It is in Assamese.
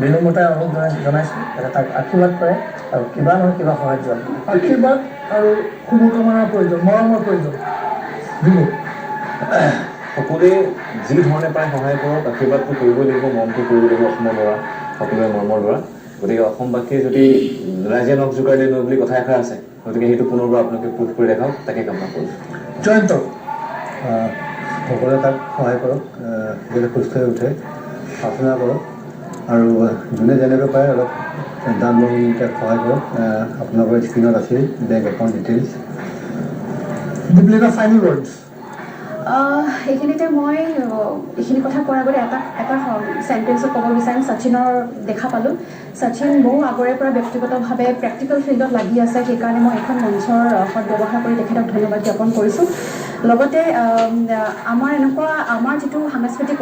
বিনম্ৰতা অনুৰোধ জনাইছোঁ যাতে তাক আশীৰ্বাদ কৰে আৰু কিবা নহয় কিবা সহায় যোৱা আশীৰ্বাদ আৰু শুভকামনাৰ প্ৰয়োজন, মৰমৰ প্ৰয়োজন দিব। সকলোৱে যি ধৰণে পায় সহায় কৰক, আশীৰ্বাদটো কৰিব লাগিব, মৰমটো কৰিব লাগিব অসমৰ ল'ৰা, সকলোৱে মৰমৰ ল'ৰা। গতিকে অসমবাসীয়ে যদি ৰাইজে নখ জোকাৰ দিয়ে বুলি কথা এষাৰ আছে, গতিকে সেইটো পুনৰবাৰ আপোনালোকে প্ৰুভ কৰি দেখাওক, তাকে কামনা কৰিছোঁ। জয়ন্ত সকলোৱে তাক সহায় কৰক, যাতে সুস্থ হৈ উঠে, প্ৰাৰ্থনা কৰক আৰু যোনে যেনেকৈ পাৰে অলপ দান বৰঙণি তাক সহায় কৰক। আপোনালোকৰ স্ক্ৰীণত আছেই bank account details. Deeplina, final words. এইখিনিতে মই এইখিনি কথা কোৱাৰ আগতে এটা চেণ্টেন্সত ক'ব বিচাৰিম। শচীনৰ দেখা পালোঁ। শচীন বহু আগৰে পৰা ব্যক্তিগতভাৱে প্ৰেক্টিকেল ফিল্ডত লাগি আছে, সেইকাৰণে মই এখন মঞ্চৰ সদব্যৱহাৰ কৰি তেখেতক ধন্যবাদ জ্ঞাপন কৰিছোঁ। লগতে আমাৰ যিটো সাংস্কৃতিক